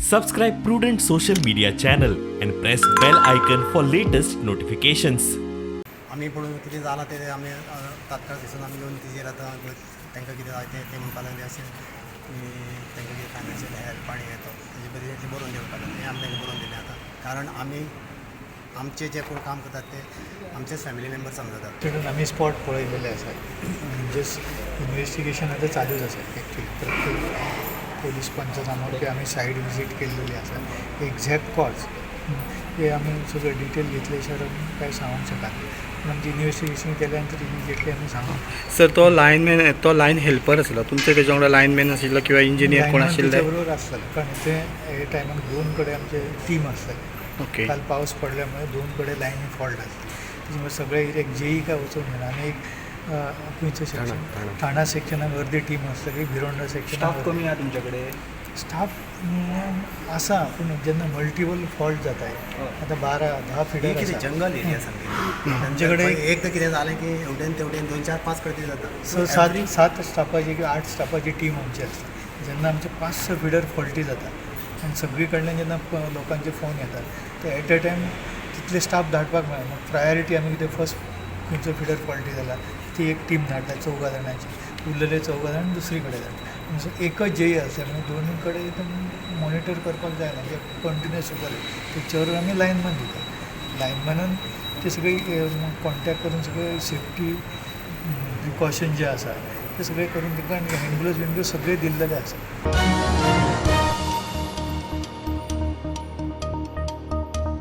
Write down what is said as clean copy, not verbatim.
Subscribe Prudent social media channel and press bell icon for latest notifications. आम्ही पळोवन कितें जालां तें आमी तात्काळ दिसून आमी येवन तेजेर आतां तांकां कितें जाय तें म्हणपाक लागले अशें तांकां कितें फायनान्शियल हेल्प आनी येतो तेजे बरें तें बरोवन दिवपाक लागले हें आमी तांकां बरोवन दिलें आतां कारण आमी आमचे जे कोण काम करतात ते आमचेच फॅमिली मेंबर समजतात. तितून आमी स्पॉट पळयलेले आसात म्हणजे इन्व्हेस्टिगेशन आतां चालूच आसा एक्चुअली प्रत्येक पोलीस पंचनाम्याची आमी सायड विजीट केल्लेली आसा एक्झॅक्ट कॉज हे आमी सगळें डिटेल घेतले शिवाय आमी कांय सांगूंक शकना पूण आमची इन्व्हेस्टिगेशन केल्या नंतर इमिजिएटली आमी सांगू. सर तो लायनमॅन तो लायन हेल्पर आसलो तुमचे तेजे वांगडा लायनमॅन आशिल्लो किंवा इंजिनियर कोण आशिल्ले? तेच्या बरोबर आसतले कारण ते हे टायमार दोन कडेन आमचे टीम आसतले. ओके. काल पावस पडल्यामुळे दोन कडेन लायनी फॉल्ट आसले त्याच्यामुळे सगळे एक जेई काय वचून घेना आनी एक खंयचो सेक्शन ठाणा सेक्शनाक अर्दी टीम आसतली भिरोंडा सेक्शनाक स्टाफ कमी आहा तुमचे कडेन? स्टाफ आसा पूण जेन्ना मल्टिपल फॉल्ट जाता आतां 10 फिडर कितें आसा जंगल एरिया सामकी आमचे कडेन एक तर कितें जालें की हेवटेन तेवटेन 2-4-5 कडेन जाता स 7 स्टाफाची किंवा 8 स्टाफाची टीम आमची आसता जेन्ना आमचे 5-6 फिडर फॉल्टी जाता आनी सगळी कडल्यान जेन्ना लोकांचे फोन येतात ते at a time title staff धाडपाक मेळना मग प्रायोरिटी आमी कितें फर्स्ट खंयचो फिडर फॉल्टी जाला ती एक टीम धाडटा 14 जाणांची उरलेले 14 जाण दुसरी कडेन धाडटा म्हणजे एकच जेई आसा म्हणजे दोनूय कडेन मॉनिटर करपाक जायना म्हणजे कंटिन्युअस उरले तेचेवर आमी लायनमॅन दिता लायनमॅनान ते सगळी कॉन्टॅक्ट करून सगळे सेफ्टी प्रिकॉशन जे आसा ते सगळे करून दिता आनी हँड ग्लोव्ज सगळे दिल्लेले आसा.